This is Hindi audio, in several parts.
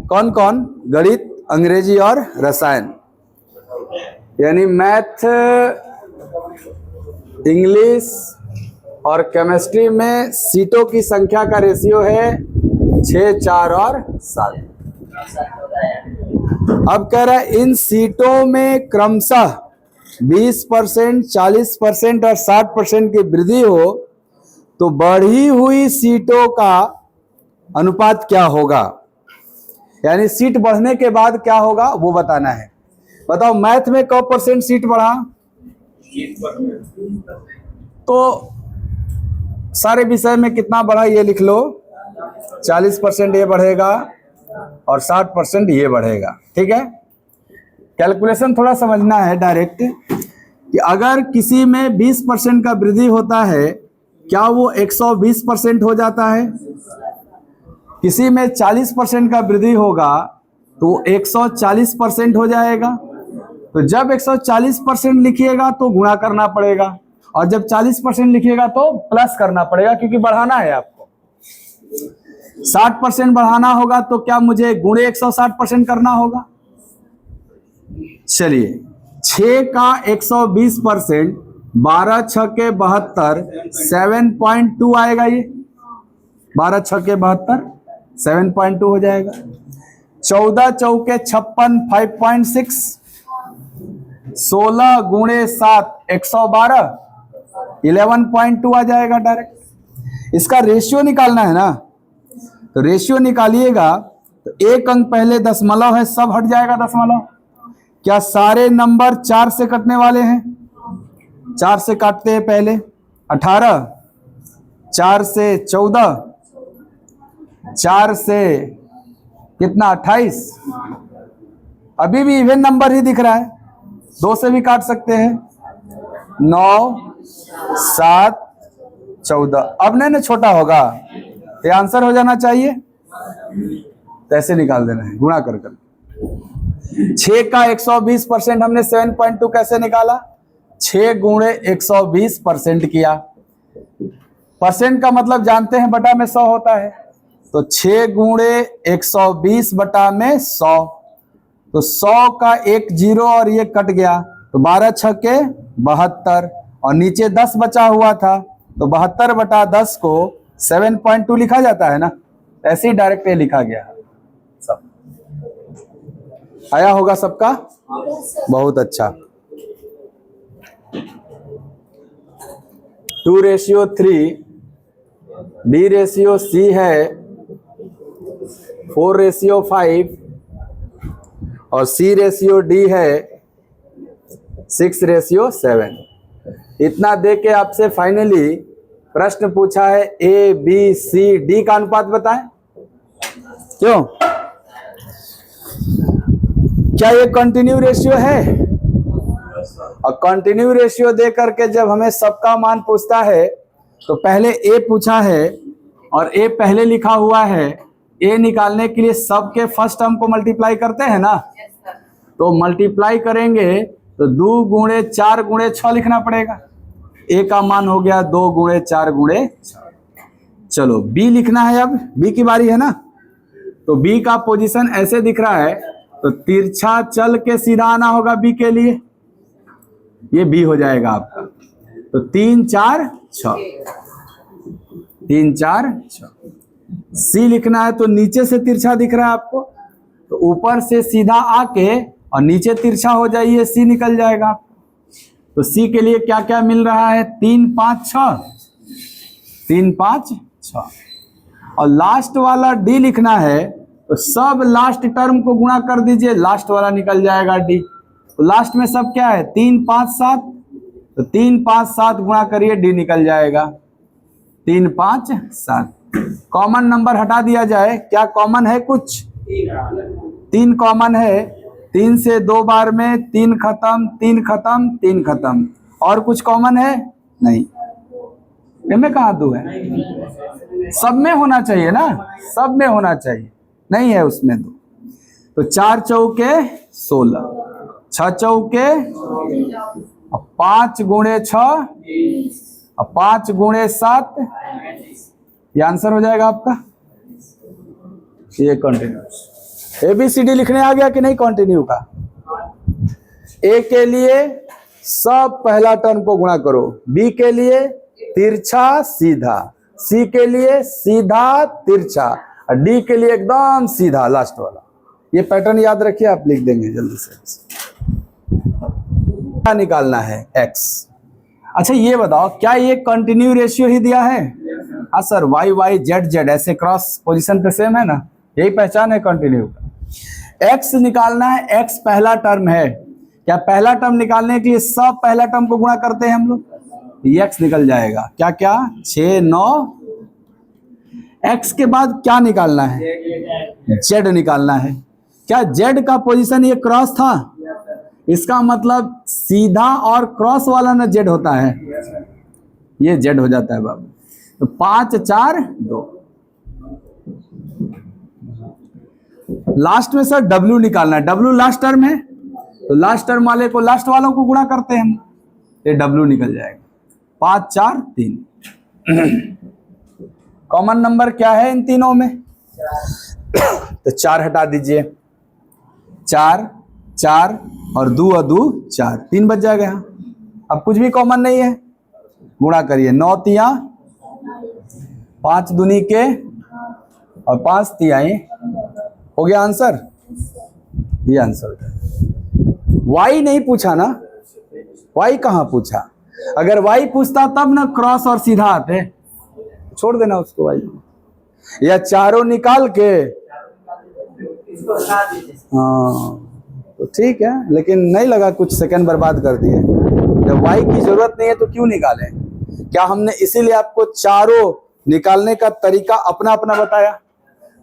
कौन कौन? गणित, अंग्रेजी और रसायन, यानी मैथ, इंग्लिश और केमिस्ट्री में सीटों की संख्या का रेशियो है 6, 4 और 7। अब कह रहा है इन सीटों में क्रमशः 20%, 40% और 60% की वृद्धि हो तो बढ़ी हुई सीटों का अनुपात क्या होगा, यानी सीट बढ़ने के बाद क्या होगा वो बताना है। बताओ मैथ में कब % सीट बढ़ा? तो सारे विषय में कितना बढ़ा ये लिख लो, 40% ये बढ़ेगा और 60% ये बढ़ेगा। ठीक है, कैलकुलेशन थोड़ा समझना है डायरेक्ट कि अगर किसी में 20% का वृद्धि होता है क्या वो 120% हो जाता है? किसी में 40% का वृद्धि होगा तो 140% हो जाएगा। तो जब 140% लिखिएगा तो गुणा करना पड़ेगा और जब 40% लिखिएगा तो प्लस करना पड़ेगा क्योंकि बढ़ाना है आपको। 60% बढ़ाना होगा तो क्या मुझे गुणे 160% करना होगा? चलिए 6 का 120%, 12 छके 72, 7.2 आएगा। ये 12 छके 72, 7.2 हो जाएगा। 14 चौके 56, 5.6, 16 गुणे 7 112, 11.2 आ जाएगा डायरेक्ट। इसका रेशियो निकालना है ना, तो रेशियो निकालिएगा तो एक अंक पहले दशमलव है, सब हट जाएगा दशमलव। क्या सारे नंबर 4 से कटने वाले हैं? 4 से काटते हैं पहले। 18, 4 से 14, 4 से कितना 28, अभी भी इवन नंबर ही दिख रहा है, 2 से भी काट सकते हैं। 9, 7, 14, अब नहीं ना छोटा होगा, ये आंसर हो जाना चाहिए, तो ऐसे निकाल देना है गुणा कर कर। 6 का 120% हमने 7.2 कैसे निकाला? 6 गुणे 120% किया। परसेंट का मतलब जानते हैं, बटा में 100 होता है, तो 6 गुणे 120 बटा में 100, तो 100 का एक जीरो और ये कट गया, तो 12 छके 72 और नीचे 10 बचा हुआ था, तो 72 बटा 10 को 7.2 लिखा जाता है ना, ऐसे ही डायरेक्ट लिखा गया। सब आया होगा सबका? बहुत अच्छा। 2:3, D/C है 4:5 और C/D है 6:7। इतना दे के आपसे फाइनली प्रश्न पूछा है ABCD का अनुपात बताएं। क्यों? क्या ये कंटिन्यू रेशियो है? और कंटिन्यू रेशियो दे करके जब हमें सबका मान पूछता है तो पहले A पूछा है और A पहले लिखा हुआ है, A निकालने के लिए सबके फर्स्ट टर्म को मल्टीप्लाई करते हैं ना, तो मल्टीप्लाई करेंगे तो 2 गुणे 4 गुणे 6 लिखना पड़ेगा। A का मान हो गया 2 गुणे 4 गुणे 6। चलो B लिखना है, अब B की बारी है ना, तो B का पोजीशन ऐसे दिख रहा है, तो तिरछा चल के सीधा आना होगा B के लिए, ये B हो जाएगा आपका। तो 3, 4, 6, 3, 4, 6। C लिखना है तो नीचे से तिरछा दिख रहा है आपको, तो ऊपर से सीधा आके और नीचे तिरछा हो जाइए, C निकल जाएगा। तो C के लिए क्या क्या मिल रहा है? 3, 5, 6, 3, 5, 6। और लास्ट वाला D लिखना है तो सब लास्ट टर्म को गुणा कर दीजिए, लास्ट वाला निकल जाएगा D। तो लास्ट में सब क्या है? 3, 5, 7, तो 3, 5, 7 गुणा करिए, D निकल जाएगा 3, 5, 7। कॉमन नंबर हटा दिया जाए, क्या कॉमन है? कुछ 3 कॉमन है, 3 से 2 बार में 3 खत्म, 3 खत्म, 3 खत्म, और कुछ कॉमन है? नहीं। इनमें कहाँ 2 है? सब में होना चाहिए ना, सब में होना चाहिए, नहीं है उसमें 2। तो 4 चौके 16, 6 चौके 5 गुणे 6 और 5 गुणे 7, ये आंसर हो जाएगा आपका। ये कंटिन्यूस ABCD लिखने आ गया कि नहीं कंटिन्यू का? A के लिए सब पहला टर्म को गुणा करो, B के लिए तिरछा सीधा, C के लिए सीधा तिरछा, और D के लिए एकदम सीधा लास्ट वाला। ये पैटर्न याद रखिए, आप लिख देंगे जल्दी से। क्या निकालना है? X। अच्छा ये बताओ, क्या ये कंटिन्यू रेशियो ही दिया है? हाँ sir, Y Y Z Z ऐसे क्रॉस पोजीशन पे सेम है ना, यही पहचान है कंटिन्यू का। X निकालना है, X पहला टर्म है। क्या पहला टर्म निकालने के लिए सब पहला टर्म को गुणा करते हैं हम लोग? X निकल जाएगा। क्या क्या? 6 9। X के बाद क्या निकालना है? Z निकालना है। क्या Z का पोजीशन ये क्रॉस था? इसका मतलब सीधा और क्रॉस वाला ना Z होता है, ये Z हो जाता है बाबू। तो 5 4 2। लास्ट में सर W निकालना है। W लास्ट टर्म है, तो लास्ट टर्म वाले को लास्ट वालों को गुणा करते हैं हम, ये W निकल जाएगा। 5 4 3। कॉमन नंबर क्या है इन तीनों में? तो 4 हटा दीजिए, 4 4 और 2 और 2 4, 3 बच जाएगा यहाँ। अब कुछ भी कॉमन नहीं है, गुणा करिए। 9 तिया 5 दूनी के और 5 तिहाई, हो गया आंसर। ये आंसर है। Y नहीं पूछा ना, Y कहाँ पूछा? अगर Y पूछता तब ना क्रॉस और सीधा आते, छोड़ देना उसको Y। या चारों निकाल के, हाँ तो ठीक है, लेकिन नहीं लगा, कुछ सेकंड बर्बाद कर दिए। जब Y की जरूरत नहीं है तो क्यों निकालें? क्या हमने इसीलिए आपको चारों निकालने का तरीका अपना अपना बताया?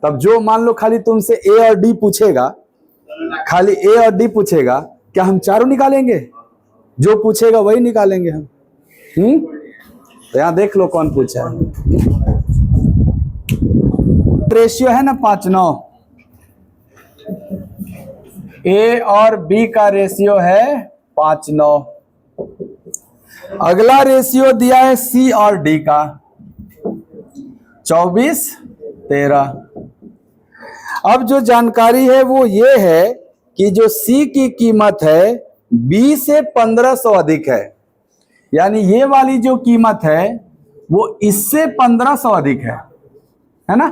तब जो मान लो खाली तुमसे A और D पूछेगा, खाली A और D पूछेगा, क्या हम चारों निकालेंगे? जो पूछेगा वही निकालेंगे हम। तो यहां देख लो कौन पूछा है। रेशियो है ना 5 9, A और B का रेशियो है 5 9। अगला रेशियो दिया है C और D का 24 13। अब जो जानकारी है वो ये है कि जो C की कीमत है B से 1500 अधिक है, यानी ये वाली जो कीमत है वो इससे 1500 अधिक है ना?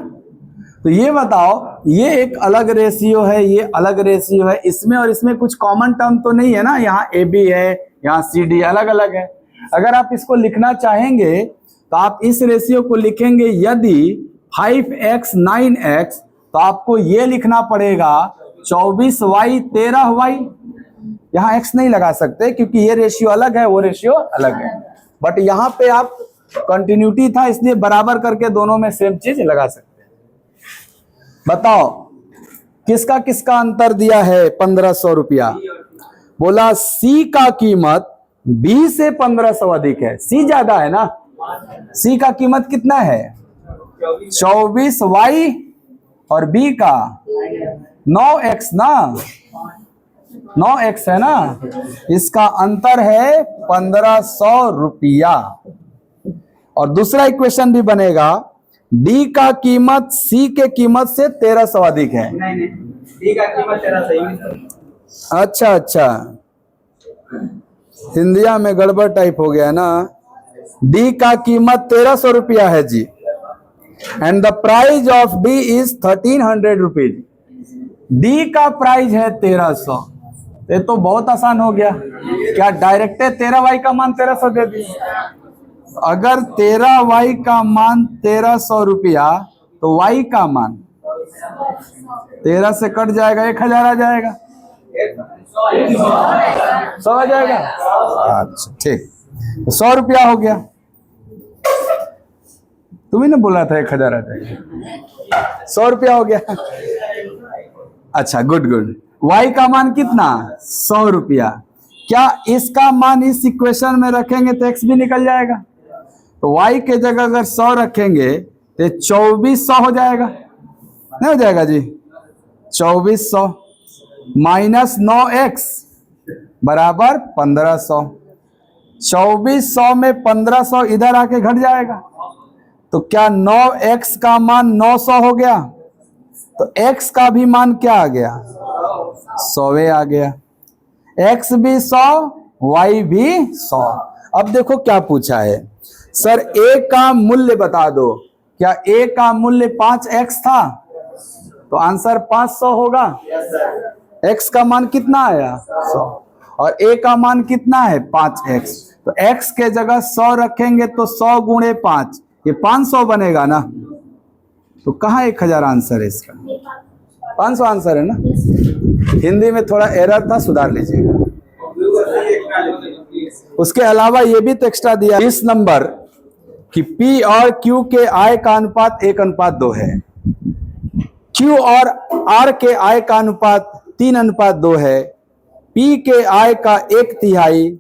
तो ये बताओ, ये एक अलग रेशियो है, ये अलग रेशियो है, इसमें और इसमें कुछ कॉमन टर्म तो नहीं है ना? यहाँ AB है, यहाँ CD अलग अलग है। अगर आप इसको लिखना चाहेंगे तो आप इस रेशियो को लिखेंगे, यदि 5x 9x, तो आपको ये लिखना पड़ेगा 24y 13y। यहाँ x नहीं लगा सकते क्योंकि ये रेशियो अलग है, वो रेशियो अलग है। बट यहाँ पे आप कंटिन्यूटी था इसलिए बराबर करके दोनों में सेम चीज लगा सकते हैं। बताओ किसका किसका अंतर दिया है 1500 रुपया? बोला C का कीमत B से 1500 अधिक है, C ज्यादा है ना। C का कीमत कितना है? 24y और B का 9x ना, 9x है ना, इसका अंतर है 1500 रुपया। और दूसरा इक्वेशन भी बनेगा, D का कीमत C के कीमत से 1300 अधिक है। नहीं, D का कीमत 1300। अच्छा अच्छा, हिंदिया में गड़बड़ टाइप हो गया ना। D का कीमत 1300 रुपया है जी, and the price of D is 1300 rupees. D का प्राइस है 1300। ये तो बहुत आसान हो गया। क्या डायरेक्ट 13y का मान 1300 दे दी? अगर 13y का मान 1300 रुपया, तो y का मान 13 से कट जाएगा, 1000 आ जाएगा, 100 आ जाएगा। अच्छा ठीक, 100 रुपया हो गया। तुम्ही ने बोला था 1000 आ जाएगा, 100 रुपया हो गया। अच्छा गुड गुड। y का मान कितना? 100 रुपया। क्या इसका मान इस इक्वेशन में रखेंगे तो x भी निकल जाएगा? तो y के जगह अगर 100 रखेंगे तो 2400 हो जाएगा, नहीं हो जाएगा जी? 2400 माइनस 9x बराबर 1500। 2400 में 1500 इधर आके घट जाएगा, तो क्या 9x का मान 900 हो गया? तो x का भी मान क्या आ गया, 100 आ गया। x भी 100, y भी 100। अब देखो क्या पूछा है, सर a का मूल्य बता दो। क्या a का मूल्य 5x था, तो आंसर 500 होगा। x का मान कितना आया, 100, और a का मान कितना है, 5x। तो x के जगह 100 रखेंगे तो 100 गुणे 5, ये 500 बनेगा ना। तो कहाँ 1000 आंसर है इसका, 500 आंसर है ना। हिंदी में थोड़ा एरर था, सुधार लीजिएगा। उसके अलावा ये भी तो एक्स्ट्रा दिया इस नंबर कि P और Q के I का अनुपात 1:2 है, Q और R के I का अनुपात 3:2 है, P के I का 1/3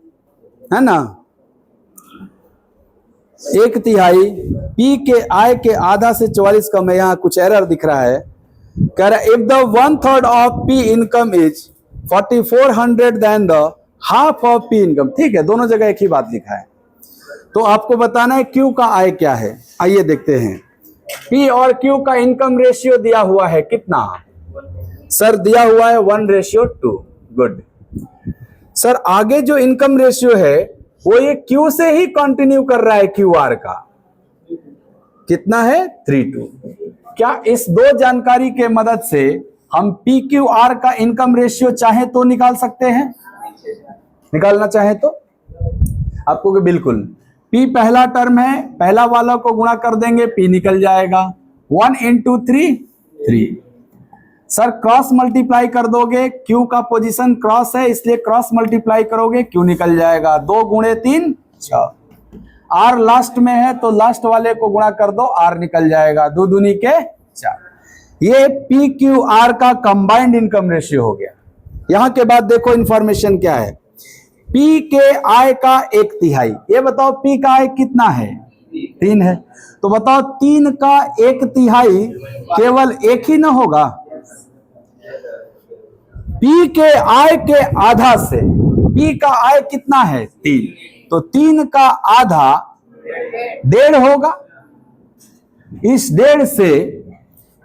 है ना, 1/3, P के I के आधा से 44 कम है। यहाँ कुछ एरर दिख रहा है, कह रहा है if the 1/3 of P income is 4400 then the half of P income. ठीक है, दोनों जगह एक ही बात लिखा है। तो आपको बताना है Q का I क्या है। आइए देखते हैं, P और Q का इनकम रेशियो दिया हुआ है कितना, सर दिया हुआ है 1:2। गुड सर, आगे जो इनकम रेशियो है वो ये Q से ही कंटिन्यू कर रहा है, QR का कितना है 3:2। क्या इस दो जानकारी के मदद से हम PQR का इनकम रेशियो चाहे तो निकाल सकते हैं, निकालना चाहे तो आपको कि बिल्कुल। P पहला टर्म है, पहला वाला को गुणा कर देंगे, P निकल जाएगा। 1 × 3 3। सर क्रॉस मल्टीप्लाई कर दोगे, Q का पोजीशन क्रॉस है इसलिए क्रॉस मल्टीप्लाई करोगे, Q निकल जाएगा। 2 × 3 6। R लास्ट में है तो लास्ट वाले को गुणा कर दो, R निकल जाएगा। 2 दूनी के 4। ये PQR का कंबाइंड इनकम रेशियो हो गया। यहां के बाद देखो इंफॉर्मेशन क्या है, P के I का 1/3। ये बताओ P का I कितना है, 3 है। तो बताओ 3 का 1/3 केवल एक ही ना होगा, P के I के आधा से, P का I कितना है 3, तो 3 का आधा 1.5 होगा। इस 1.5 से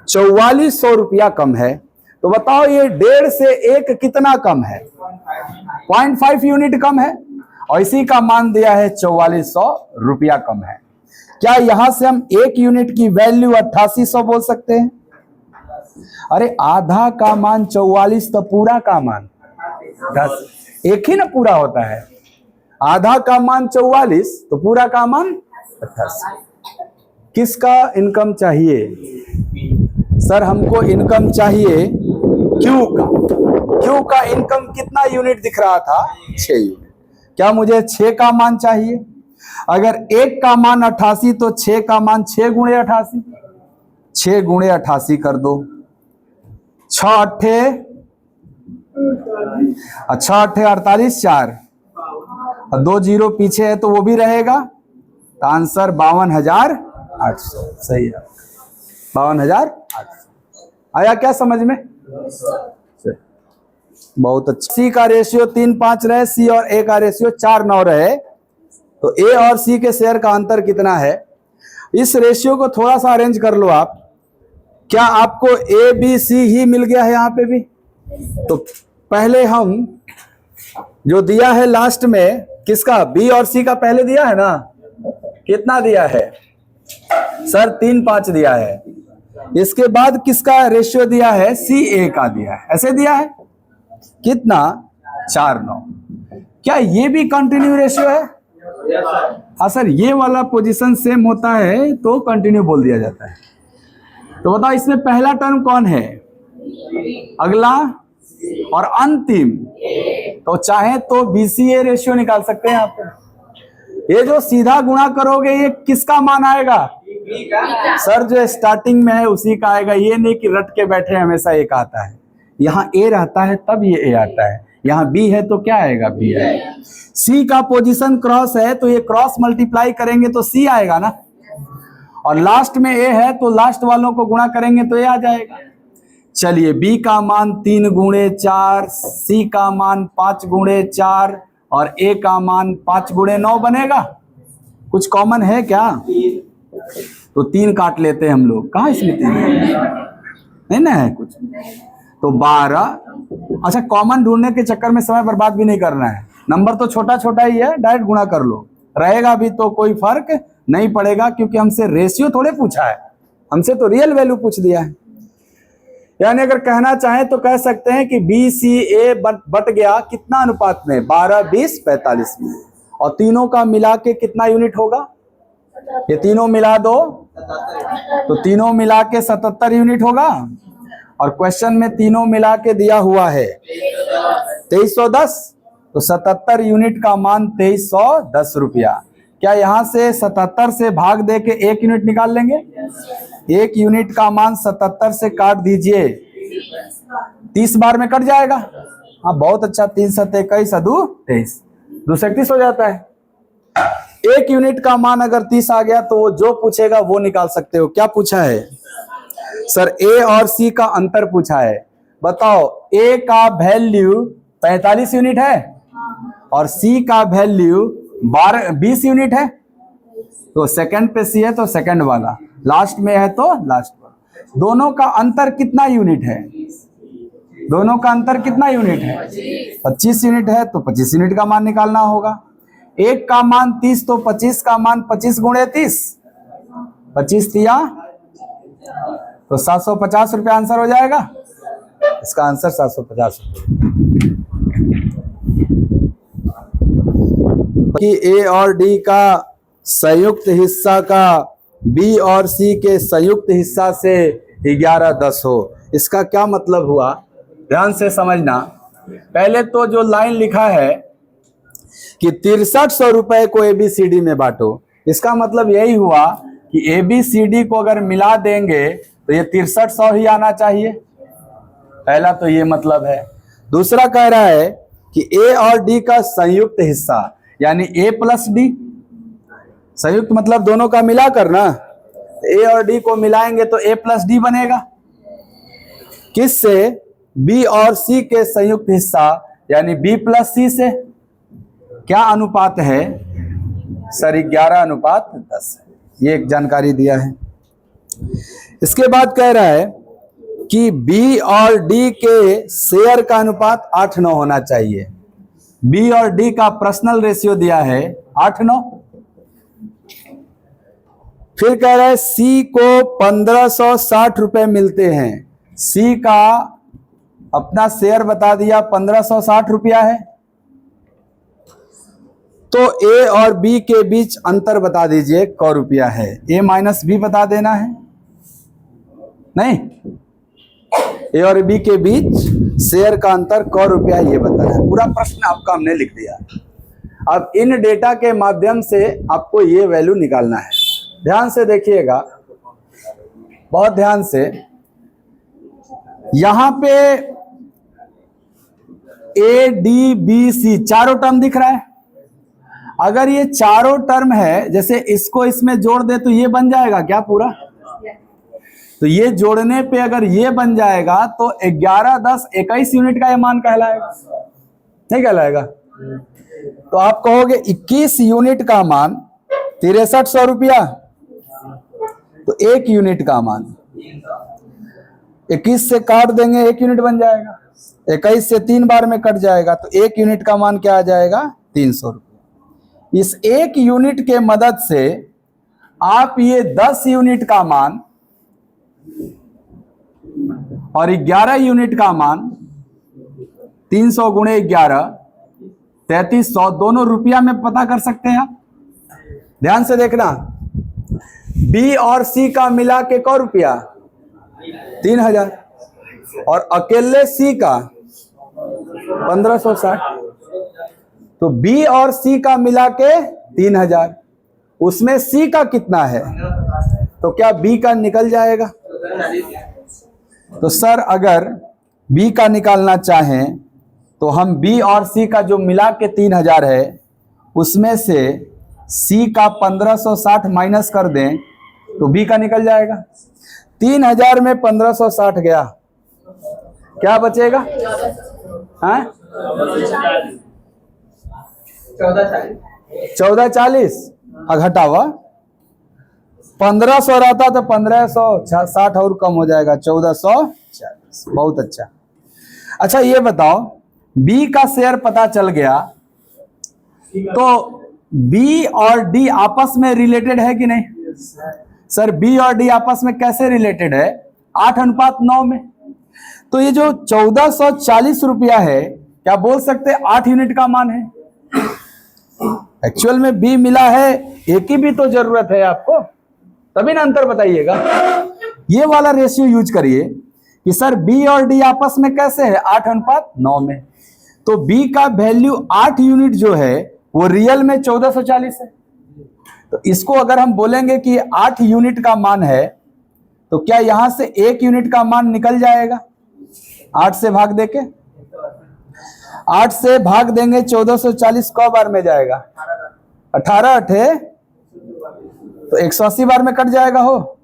4400 रुपया कम है। तो बताओ ये 1.5 से 1 कितना कम है, 0.5 यूनिट कम है, और इसी का मान दिया है 4400 रुपया कम है। क्या यहां से हम 1 यूनिट की वैल्यू 8800 बोल सकते हैं? अरे आधा का मान 44 तो पूरा का मान 10, एक ही ना पूरा होता है। आधा का मान 44 तो पूरा का मान 88। किसका इनकम चाहिए सर? हमको इनकम चाहिए Q का। Q का इनकम कितना यूनिट दिख रहा था, 6 यूनिट। क्या मुझे 6 का मान चाहिए? अगर 1 का मान 88 तो 6 का मान 6 × 88, 6 × 88 कर दो। 6 अट्ठे 48, 4 और 2 0 पीछे है तो वो भी रहेगा। तो आंसर 52,800 सही है, 52,800। आया क्या समझ में? बहुत अच्छा। C का रेशियो 3:5 रहे, C और A का रेशियो 4:9 रहे, तो A और C के शेयर का अंतर कितना है? इस रेशियो को थोड़ा सा अरेंज कर लो आप। क्या आपको A B C ही मिल गया है यहाँ पे भी? तो पहले हम जो दिया है लास्ट में किसका, B और C का पहले दिया है ना, कितना दिया है सर? 3:5 दिया है। इसके बाद किसका रेशियो दिया है? CA का दिया है, ऐसे दिया है कितना, 4:9। क्या ये भी कंटिन्यू रेशियो है? हाँ सर, ये वाला पोजीशन सेम होता है तो कंटिन्यू बोल दिया जाता है। तो बताओ इसमें पहला टर्म कौन है, अगला और अंतिम। तो चाहे तो BCA रेशियो निकाल सकते हैं आप। ये जो सीधा गुणा करोगे ये किसका मान आएगा सर? जो स्टार्टिंग में है उसी का आएगा। ये नहीं कि रट के बैठे हमेशा एक आता है, यहाँ A रहता है तब ये A आता है, यहाँ B है तो क्या आएगा, B है। C का पोजीशन क्रॉस है तो ये क्रॉस मल्टीप्लाई करेंगे तो C आएगा ना, और लास्ट में A है तो लास्ट वालों को गुणा करेंगे तो A आ जाएगा। चलिए B का मान 3 × 4, C का मान 5 × 4 और A का मान 5 × 9 बनेगा। कुछ कॉमन है क्या? तो 3 काट लेते हैं हम लोग। कहाँ इसमें 3? नहीं ना है कुछ। तो 12, अच्छा कॉमन ढूंढने के चक्कर में समय बर्बाद भी नहीं करना है, नंबर तो छोटा छोटा ही है, डायरेक्ट गुणा कर लो, रहेगा भी तो कोई फर्क नहीं पड़ेगा, क्योंकि हमसे रेशियो थोड़े पूछा है, हमसे तो रियल वैल्यू पूछ दिया है। यानी अगर कहना चाहें तो कह सकते हैं कि BCA बट गया कितना अनुपात में, 12, 20, 45 में, और तीनों का मिला के कितना यूनिट होगा, ये तीनों मिला दो तो तीनों मिला के 77 यूनिट होगा, और क्वेश्चन में तीनों मिला के दिया हुआ है 2310, तो 77 यूनिट का मान 2310 रुपया। क्या यहां से 77 से भाग दे के 1 यूनिट निकाल लेंगे? 1 यूनिट का मान 77 से काट दीजिए, 30 बार में कट जाएगा। हाँ बहुत अच्छा, 3 7 21 अदू 23, 231 हो जाता है। 1 यूनिट का मान अगर 30 आ गया तो वो जो पूछेगा वो निकाल सकते हो। क्या पूछा है सर? A और C का अंतर पूछा है। बताओ, A का वैल्यू 45 यूनिट है और C का वैल्यू 20 यूनिट है, तो सेकंड पे C है तो सेकंड वाला, लास्ट में है तो लास्ट वाला। दोनों का अंतर कितना यूनिट है? दोनों का अंतर कितना यूनिट है? 25 यूनिट है, तो 25 यूनिट का मान निकालना होगा। एक का मान 30 तो 25 का मान 25 गुणे 30, 25 दिया तो 750 रुपया आंसर हो जाएगा। इसका आंसर 750 रुपये। कि A और D का संयुक्त हिस्सा का B और C के संयुक्त हिस्सा से 11/10 हो, इसका क्या मतलब हुआ? ध्यान से समझना। पहले तो जो लाइन लिखा है कि 6300 रुपए को ABCD में बांटो, इसका मतलब यही हुआ कि ABCD को अगर मिला देंगे तो ये 6300 ही आना चाहिए। पहला तो ये मतलब है। दूसरा कह रहा है कि A और D का संयुक्त हिस्सा, यानी A प्लस D, संयुक्त मतलब दोनों का मिला कर ना, A और D को मिलाएंगे तो A प्लस D बनेगा। किससे? B और C के संयुक्त हिस्सा यानी B प्लस C से। क्या अनुपात है सर? 11/10 है। ये एक जानकारी दिया है। इसके बाद कह रहा है कि B और D के शेयर का अनुपात 8:9 होना चाहिए। B और D का पर्सनल रेशियो दिया है 8:9। फिर कह रहा है C को 1560 रुपए मिलते हैं। C का अपना शेयर बता दिया 1560 रुपया है, तो A और B के बीच अंतर बता दीजिए क रुपया है। A माइनस B बता देना है, नहीं, A और B के बीच शेयर का अंतर क रुपया ये बताना है। पूरा प्रश्न आपका हमने लिख दिया। अब इन डेटा के माध्यम से आपको ये वैल्यू निकालना है। ध्यान से देखिएगा, बहुत ध्यान से। यहां पे A, D, B, C चारों टर्म दिख रहा है। अगर ये चारों टर्म है, जैसे इसको इसमें जोड़ दे तो ये बन जाएगा क्या पूरा? तो ये जोड़ने पे अगर ये बन जाएगा तो 11, 10, 21 यूनिट का ये मान कहलाएगा, नहीं कहलाएगा? तो आप कहोगे 21 यूनिट का मान 6300 रुपया, तो 1 यूनिट का मान 21 से काट देंगे 1 यूनिट बन जाएगा, 21 से 3 बार में कट जाएगा, तो 1 यूनिट का मान क्या आ जाएगा? 300 रुपया। इस 1 यूनिट के मदद से आप ये 10 यूनिट का मान और 11 यूनिट का मान 300 गुणे 11 3300 दोनों रुपया में पता कर सकते हैं आप। ध्यान से देखना, B और C का मिला के क रुपया 3000 और अकेले C का 1560, तो B और C का मिला के 3000, उसमें C का कितना है? तो क्या B का निकल जाएगा? तो सर अगर B का निकालना चाहें तो हम B और C का जो मिला के 3000 है उसमें से C का 1560 माइनस कर दें तो B का निकल जाएगा। 3000 में 1560 गया, क्या बचेगा? हाँ 1440 घटावा 1500 रहता तो 1560 और कम हो जाएगा, 1440। बहुत अच्छा। अच्छा ये बताओ, बी का शेयर पता चल गया, तो बी और डी आपस में रिलेटेड है कि नहीं? सर बी और डी आपस में कैसे रिलेटेड है? 8:9 में। तो ये जो 1440 रुपया है, क्या बोल सकते 8 यूनिट का मान है? एक्चुअल में बी मिला है, एक ही भी तो जरूरत है आपको, तभी ना अंतर बताइएगा। ये वाला रेशियो यूज करिए कि सर बी और डी आपस में कैसे है? 8:9 में। तो बी का वैल्यू 8 यूनिट जो है वो रियल में 1440 है। तो इसको अगर हम बोलेंगे कि 8 यूनिट का मान है, तो क्या यहां से 1 यूनिट का मान निकल जाएगा? 8 से भाग देके, 8 से भाग देंगे 1440 कौ बार में जाएगा? 18 अठे तो 180 बार में कट जाएगा हो।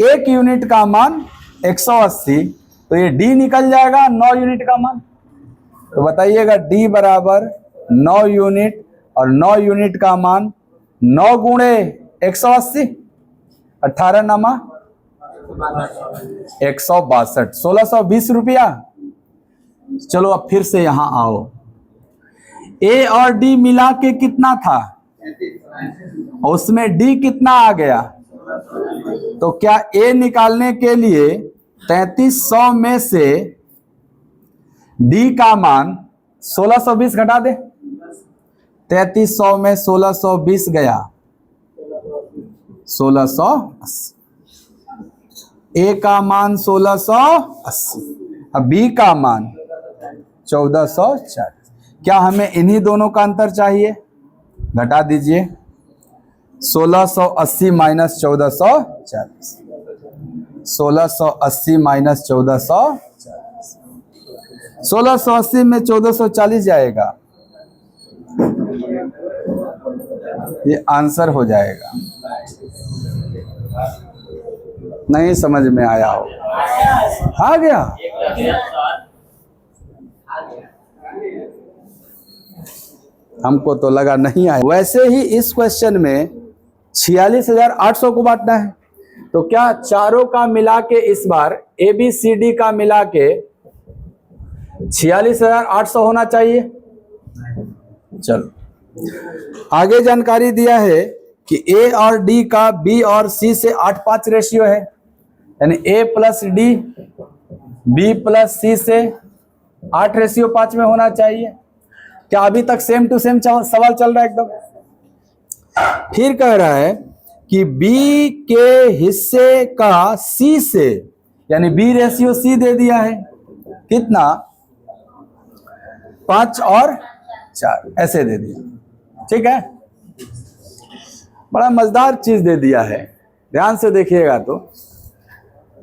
1 यूनिट का मान 180, तो ये डी निकल जाएगा 9 यूनिट का मान। तो बताइएगा डी बराबर 9 यूनिट, और 9 यूनिट का मान 9 गुणे 180, 18 नमा 162, 1620 रुपया। चलो अब फिर से यहां आओ, ए और डी मिला के कितना था? उसमें डी कितना आ गया? तो क्या ए निकालने के लिए 3300 में से डी का मान 1620 घटा दे? 3300 में 1620 गया 1680, ए का मान 1680, अब बी का मान 1440। क्या हमें इन्हीं दोनों का अंतर चाहिए? घटा दीजिए, 1680 माइनस 1440, 1680 माइनस 1440, 1680 में 1440 जाएगा, ये आंसर हो जाएगा। नहीं समझ में आया हो? आ गया? हमको तो लगा नहीं आया। वैसे ही इस क्वेश्चन में 46,800 को बांटना है, तो क्या चारों का मिला के इस बार ए बी सी डी का मिला के 46,800 होना चाहिए। चलो आगे जानकारी दिया है कि ए और डी का बी और सी से 8:5 रेशियो है, यानी ए प्लस डी बी प्लस सी से 8:5 में होना चाहिए। क्या अभी तक सेम टू सेम सवाल चल रहा है एकदम? फिर कह रहा है कि बी के हिस्से का सी से, यानी बी रेशियो सी दे दिया है, कितना? 5 और 4 ऐसे दे दिया। ठीक है, बड़ा मजेदार चीज दे दिया है, ध्यान से देखिएगा। तो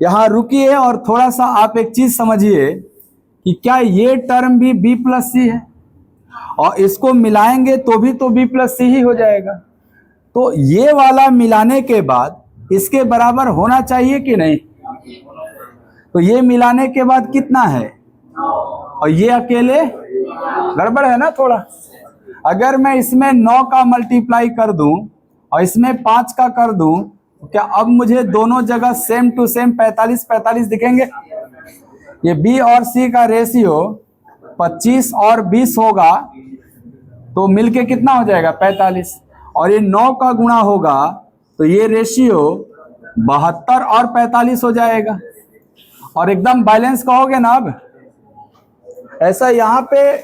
यहां रुकिए और थोड़ा सा आप एक चीज समझिए कि क्या ये टर्म भी बी प्लस सी है, और इसको मिलाएंगे तो भी तो बी प्लस सी ही हो जाएगा। तो ये वाला मिलाने के बाद इसके बराबर होना चाहिए कि नहीं? तो ये मिलाने के बाद कितना है, और ये अकेले गड़बड़ है ना थोड़ा। अगर मैं इसमें 9 का मल्टीप्लाई कर दूं और इसमें 5 का कर दूं, तो क्या अब मुझे दोनों जगह सेम टू सेम 45-45 दिखेंगे? ये बी और सी का रेशियो 25 और 20 होगा, तो मिलके कितना हो जाएगा? 45। और ये 9 का गुणा होगा, तो ये रेशियो 72 और 45 हो जाएगा, और एकदम बैलेंस कहोगे ना। अब ऐसा यहाँ पे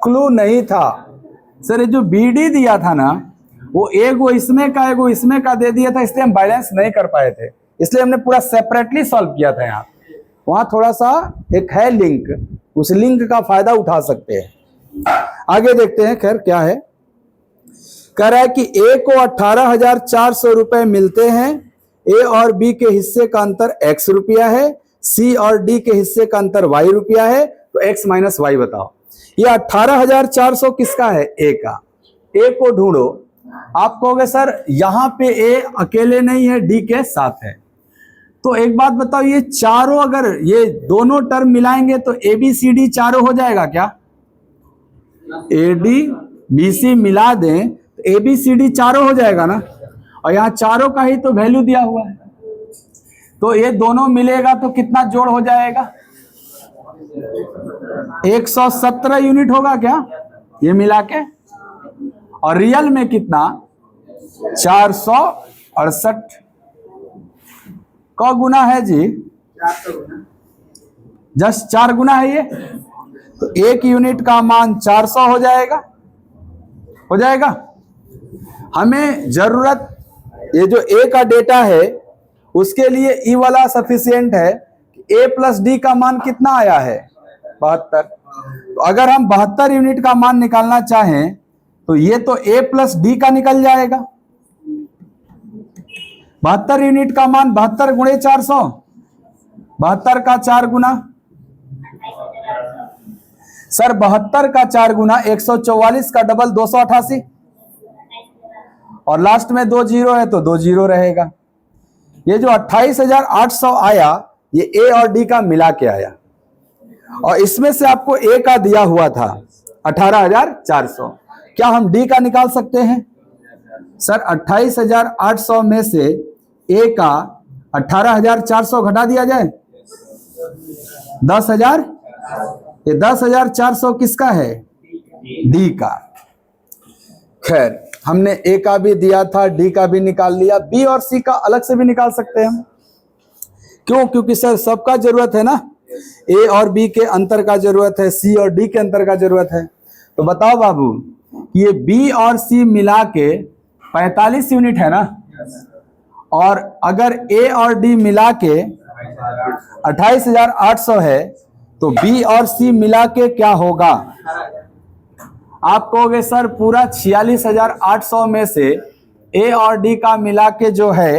क्लू नहीं था सर, ये जो बीडी दिया था ना, वो एक वो इसमें का एक वो इसमें का दे दिया था, इसलिए हम बैलेंस नहीं कर पाए थे, इसलिए हमने पूरा सेपरेटली सॉल्व किया था। यहाँ वहां थोड़ा सा एक है लिंक, उस लिंक का फायदा उठा सकते हैं। आगे देखते हैं, खैर क्या है। कह रहा है कि ए को 18,400 रुपए मिलते हैं, ए और बी के हिस्से का अंतर x रुपया है, सी और डी के हिस्से का अंतर y रुपया है, तो x माइनस वाई बताओ। ये 18,400 किसका है? ए का। ए को ढूंढो। आप कहोगे सर यहां पे ए अकेले नहीं है, डी के साथ है। तो एक बात बताओ, ये चारों अगर ये दोनों टर्म मिलाएंगे तो ए बी सी डी चारों हो जाएगा क्या? ए डी बी सी मिला दें तो ए बी सी डी चारों हो जाएगा ना। और यहाँ चारों का ही तो वैल्यू दिया हुआ है, तो ये दोनों मिलेगा तो कितना जोड़ हो जाएगा? 117 यूनिट होगा क्या ये मिला के? और रियल में कितना? 468 का गुना है जी? जस्ट 4 गुना है ये, तो 1 यूनिट का मान 400 हो जाएगा। हो जाएगा। हमें जरूरत ये जो ए का डेटा है उसके लिए ई वाला सफिशिएंट है। ए प्लस डी का मान कितना आया है? 72। तो अगर हम 72 यूनिट का मान निकालना चाहें तो ये तो ए प्लस डी का निकल जाएगा। 72 यूनिट का मान 72 गुणे 400, 72 का 4 गुना सर, 72 का 4 गुना 144 का डबल 288, और लास्ट में 2 जीरो है तो 2 जीरो रहेगा। ये जो 28,800 आया ये ए और डी का मिला के आया, और इसमें से आपको ए का दिया हुआ था 18,400। क्या हम डी का निकाल सकते हैं? सर 28,800 में से ए का 18,400 घटा दिया जाए, 10,000। ये 10,400 किसका है? डी का। खैर, हमने ए का भी दिया था, डी का भी निकाल लिया, बी और सी का अलग से भी निकाल सकते हैं हम। क्यों? क्योंकि सर सबका जरूरत है ना, ए और बी के अंतर का जरूरत है, सी और डी के अंतर का जरूरत है। तो बताओ बाबू, ये बी और सी मिला के 45 यूनिट है ना, और अगर ए और डी मिला के 28,800 है तो बी और सी मिला के क्या होगा? आप कहोगे सर पूरा 46,800 में से ए और डी का मिला के जो है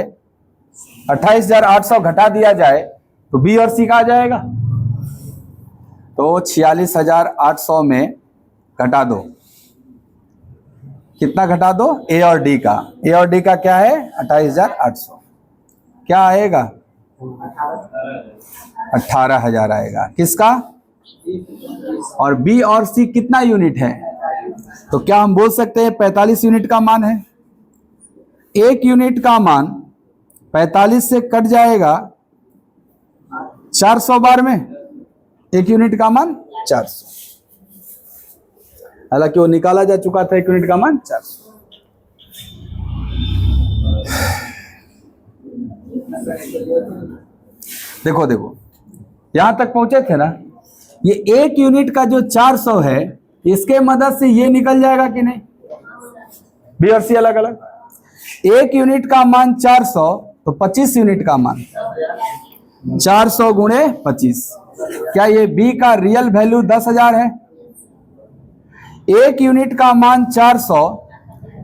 28,800 घटा दिया जाए तो बी और सी का आ जाएगा। तो 46,800 में घटा दो, कितना घटा दो? ए और डी का। ए और डी का क्या है? 28,800। क्या आएगा? 18,000 आएगा। किसका? और बी और सी कितना यूनिट है? तो क्या हम बोल सकते हैं 45 यूनिट का मान है? 1 यूनिट का मान 45 से कट जाएगा 400 बार में। 1 यूनिट का मान 400, हालांकि वो निकाला जा चुका था 1 यूनिट का मान 400। देखो देखो, यहां तक पहुंचे थे ना। ये 1 यूनिट का जो 400 है इसके मदद से ये निकल जाएगा कि नहीं? बी और सी अलग अलग। 1 यूनिट का मान 400 तो 25 यूनिट का मान 400 गुणे 25। क्या ये बी का रियल वैल्यू 10,000 है? 1 यूनिट का मान 400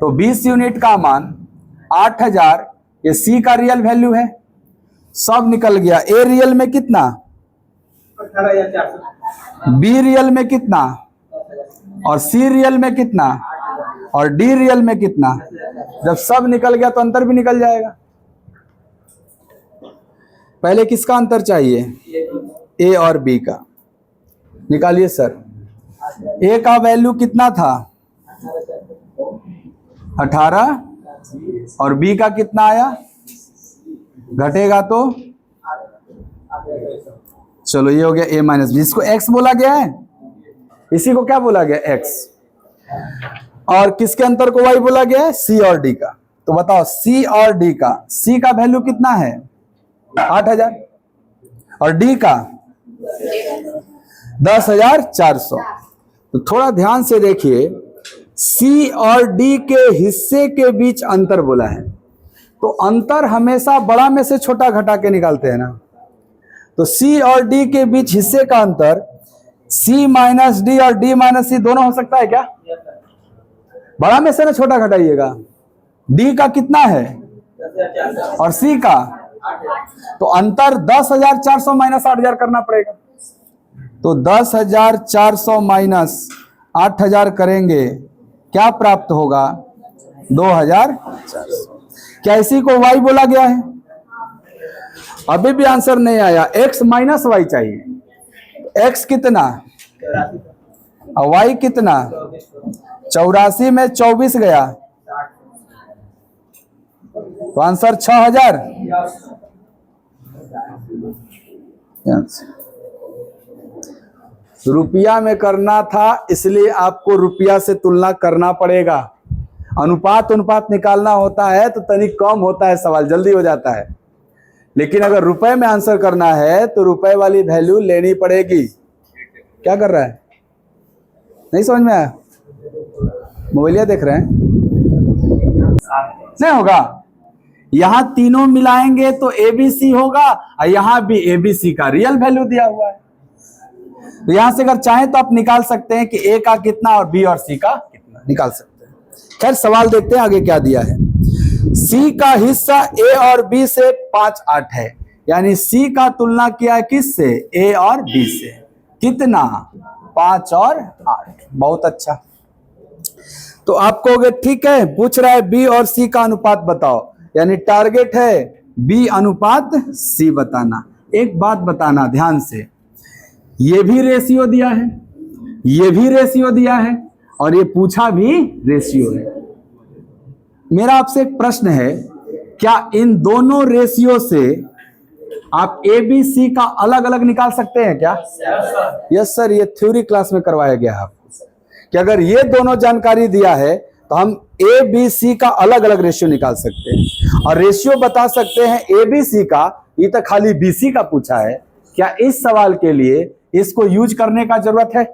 तो 20 यूनिट का मान 8,000, ये सी का रियल वैल्यू है। सब निकल गया। ए रियल में कितना? 18,400। बी रियल में कितना? और सी रियल में कितना? और डी रियल में कितना? जब सब निकल गया तो अंतर भी निकल जाएगा। पहले किसका अंतर चाहिए? ए और बी का। निकालिए सर। ए का वैल्यू कितना था? 18, और बी का कितना आया? घटेगा तो चलो ये हो गया ए माइनस बी। इसको एक्स बोला गया है, इसी को क्या बोला गया? एक्स। और किसके अंतर को वाई बोला गया है? सी और डी का। तो बताओ सी और डी का, सी का वैल्यू कितना है? 8,000, और डी का 10,400। तो थोड़ा ध्यान से देखिए, सी और डी के हिस्से के बीच अंतर बोला है, तो अंतर हमेशा बड़ा में से छोटा घटा के निकालते हैं ना। तो सी और डी के बीच हिस्से का अंतर सी माइनस डी और डी माइनस सी दोनों हो सकता है क्या? बड़ा में से ना छोटा घटाइएगा। डी का कितना है और सी का, तो अंतर 10,400 माइनस 8,000 करना पड़ेगा। तो 10,400 माइनस 8,000 करेंगे, क्या प्राप्त होगा? 2,400। क्या इसी को y बोला गया है? अभी भी आंसर नहीं आया। x माइनस वाई चाहिए। x कितना और y कितना? 84 में 24 गया, तो आंसर 6000। रुपया में करना था, इसलिए आपको रुपया से तुलना करना पड़ेगा। अनुपात निकालना होता है तो तनिक कम होता है, सवाल जल्दी हो जाता है। लेकिन अगर रुपए में आंसर करना है तो रुपए वाली वैल्यू लेनी पड़ेगी। क्या कर रहा है, नहीं समझ में आया? मोबाइलिया देख रहे हैं? नहीं होगा। यहां तीनों मिलाएंगे तो ABC होगा, और यहां भी ABC का रियल वैल्यू दिया हुआ है। तो यहां से अगर चाहें तो आप निकाल सकते हैं कि A का कितना और B और C का कितना, निकाल सकते हैं। खैर सवाल देखते हैं आगे क्या दिया है। C का हिस्सा A और B से 5, 8 है, यानी C का तुलना किया है किससे? A और B से। कितना? 5 और 8। बहुत अच्छा। तो आप कहोगे ठीक है, पूछ रहा है B और C का अनुपात बताओ, यानी टारगेट है B अनुपात C बताना। एक बात बताना ध्यान से, ये भी रेशियो दिया है, ये भी रेशियो दिया है, और ये पूछा भी रेशियो है। मेरा आपसे एक प्रश्न है, क्या इन दोनों रेशियो से आप ABC का अलग अलग निकाल सकते हैं क्या? यस सर, ये थ्योरी क्लास में करवाया गया है आपको कि अगर ये दोनों जानकारी दिया है तो हम ABC का अलग अलग रेशियो निकाल सकते हैं, और रेशियो बता सकते हैं ABC का। ये तो खाली BC का पूछा है, क्या इस सवाल के लिए इसको यूज करने का जरूरत है?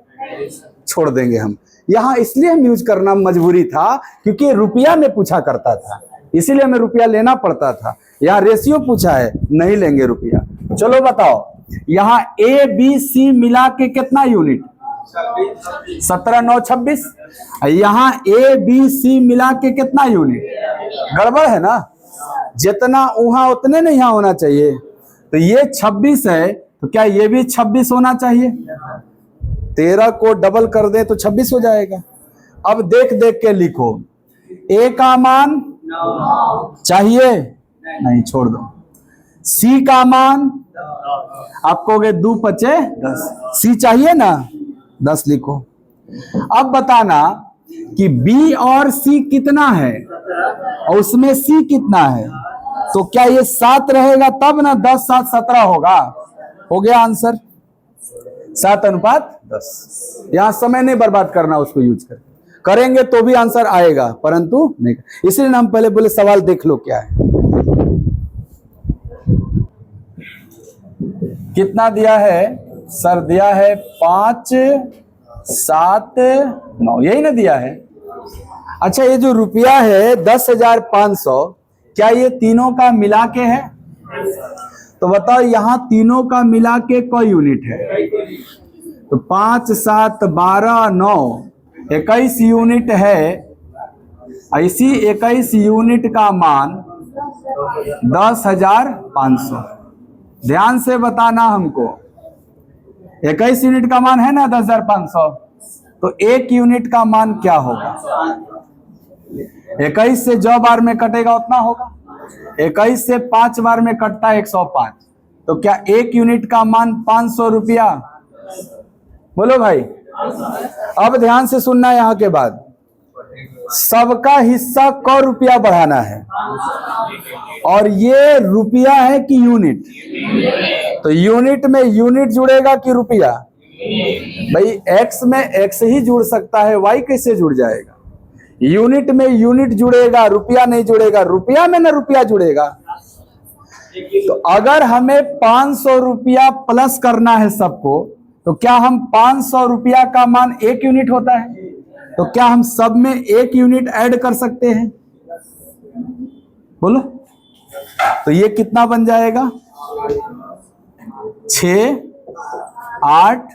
छोड़ देंगे हम। यहां इसलिए हम यूज करना मजबूरी था क्योंकि रुपया में पूछा करता था, इसीलिए हमें रुपया लेना पड़ता था। यहाँ रेशियो पूछा है, नहीं लेंगे रुपया। चलो बताओ, यहाँ ABC मिला के कितना यूनिट? 17, 9, 26। यहाँ ABC मिला के कितना यूनिट? गड़बड़ है ना, जितना वहां उतने नहीं यहाँ होना चाहिए। तो ये 26 है, तो क्या ये भी 26 होना चाहिए? 13 को डबल कर दे तो 26 हो जाएगा। अब देख देख के लिखो, A का मान चाहिए? नहीं, छोड़ दो। C का मान आप कहोगे 2 पचे 10, C चाहिए ना, 10 लिखो। अब बताना कि B और C कितना है और उसमें C कितना है, तो क्या ये 7 रहेगा तब ना? 10, 7, 17 होगा। हो गया आंसर 7 अनुपात 10। यहां समय नहीं बर्बाद करना, उसको यूज करके करेंगे तो भी आंसर आएगा, परंतु नहीं। इसलिए हम पहले बोले सवाल देख लो क्या है। कितना दिया है सर? दिया है 5, 7, 9, यही ना दिया है। अच्छा, ये जो रुपया है 10,500, क्या ये तीनों का मिला के है? तो बताओ यहाँ तीनों का मिला के कोई यूनिट है? तो 5, 7, 12, 9, 21 यूनिट है। ऐसी 21 यूनिट का मान 10,500। ध्यान से बताना हमको, 21 यूनिट का मान है ना 10,500, तो 1 यूनिट का मान क्या होगा? 21 से जो बार में कटेगा उतना होगा। 21 से 5 बार में कटता है 105, तो क्या 1 यूनिट का मान 500 रुपया? बोलो भाई। अब ध्यान से सुनना, यहां के बाद सबका हिस्सा क रुपया बढ़ाना है, और ये रुपया है कि यूनिट? तो यूनिट में यूनिट जुड़ेगा कि रुपया? भाई एक्स में एक्स ही जुड़ सकता है, वाई कैसे जुड़ जाएगा? यूनिट में यूनिट जुड़ेगा, रुपया नहीं जुड़ेगा। रुपया में ना रुपया जुड़ेगा। तो अगर हमें 500 रुपया प्लस करना है सबको, तो क्या हम 500 रुपया का मान 1 यूनिट होता है? तो क्या हम सब में 1 यूनिट ऐड कर सकते हैं? बोलो। तो ये कितना बन जाएगा? 6, 8,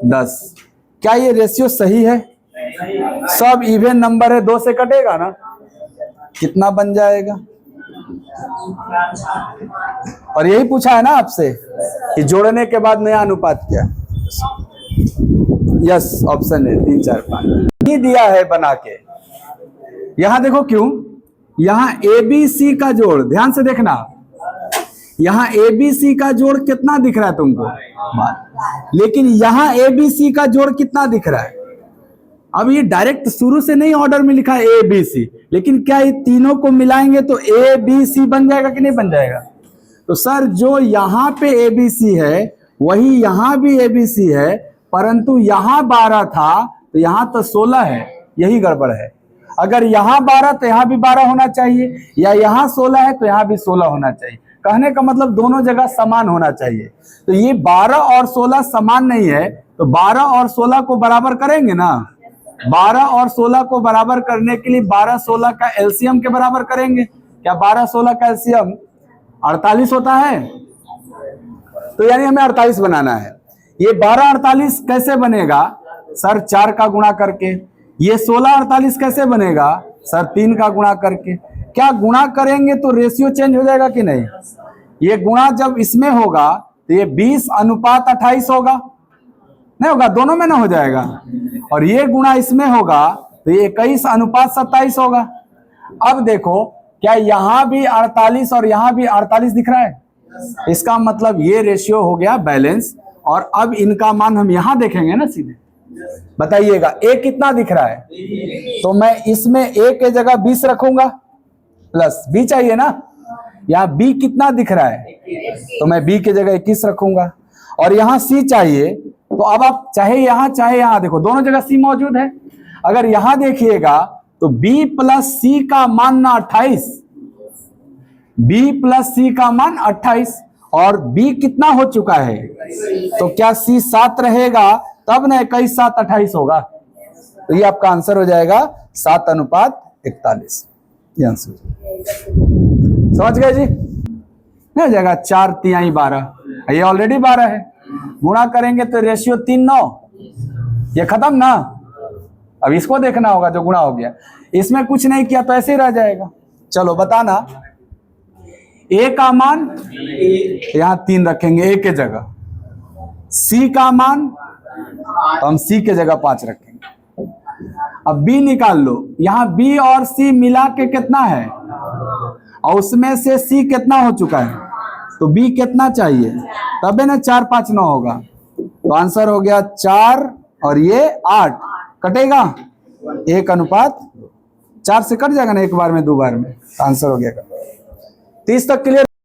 10। क्या ये रेशियो सही है? सब इवन नंबर है, 2 से कटेगा ना, कितना बन जाएगा? और यही पूछा है ना आपसे कि जोड़ने के बाद नया अनुपात क्या? यस, ऑप्शन है 3, 4, 5 नहीं दिया है बना के। यहां देखो क्यों, यहां ABC का जोड़, ध्यान से देखना, यहां ABC का जोड़ कितना दिख रहा है तुमको? लेकिन यहां ABC का जोड़ कितना दिख रहा है? अब ये डायरेक्ट शुरू से नहीं ऑर्डर में लिखा है ए बी सी, लेकिन क्या ये तीनों को मिलाएंगे तो ए बी सी बन जाएगा कि नहीं बन जाएगा? तो सर जो यहाँ पे ए बी सी है वही यहाँ भी ए बी सी है, परंतु यहाँ 12 था तो यहाँ तो 16 है, यही गड़बड़ है। अगर यहाँ 12 तो यहाँ भी 12 होना चाहिए, या यहाँ 16 है तो यहाँ भी 16 होना चाहिए। कहने का मतलब दोनों जगह समान होना चाहिए। तो ये 12 और 16 समान नहीं है, तो 12 और 16 को बराबर करेंगे ना। 12 और 16 को बराबर करने के लिए 12-16 का एलसीएम के बराबर करेंगे। क्या 12-16 का एलसीएम 48 होता है? तो यानी हमें 48 बनाना है। ये 12-48 कैसे बनेगा सर? 4 का गुणा करके। ये 16-48 कैसे बनेगा सर? 3 का गुणा करके। क्या गुणा करेंगे तो रेशियो चेंज हो जाएगा कि नहीं? ये गुणा जब इसमें होगा तो ये 20:28 होगा, नहीं होगा? दोनों में ना हो जाएगा। और ये गुणा इसमें होगा तो ये 21:27 होगा। अब देखो, क्या यहाँ भी 48 और यहाँ भी 48 दिख रहा है? इसका मतलब ये रेशियो हो गया बैलेंस। और अब इनका मान हम यहाँ देखेंगे ना सीधे। बताइएगा ए कितना दिख रहा है? तो मैं इसमें ए के जगह 20 रखूंगा, प्लस बी चाहिए ना। यहाँ बी कितना दिख रहा है? तो मैं बी के जगह 21 रखूंगा। और यहाँ सी चाहिए, तो अब आप चाहे यहाँ देखो, दोनों जगह सी मौजूद है। अगर यहाँ देखिएगा तो b प्लस सी का मान ना 28, b प्लस सी का मान 28, और b कितना हो चुका है? तो क्या c 7 रहेगा तब ना 21:28 होगा। तो ये आपका आंसर हो जाएगा 7:41। ये आंसर समझ गए जी? नहीं हो जाएगा 4×3 12, ये ऑलरेडी 12 है। गुणा करेंगे तो रेशियो 3:9, ये खत्म ना। अब इसको देखना होगा जो गुणा हो गया। इसमें कुछ नहीं किया तो ऐसे ही रह जाएगा। चलो बताना, ए का मान यहाँ 3 रखेंगे ए के जगह, सी का मान तो हम सी के जगह 5 रखेंगे। अब बी निकाल लो। यहाँ बी और सी मिला के कितना है, और उसमें से सी कितना हो चुका है, तो बी कितना चाहिए, तबे ना 4 5 9 होगा। तो आंसर हो गया 4 और ये 8, कटेगा 1:4 से कट जाएगा ना, एक बार में 2 बार में। आंसर हो गया 30 तक क्लियर।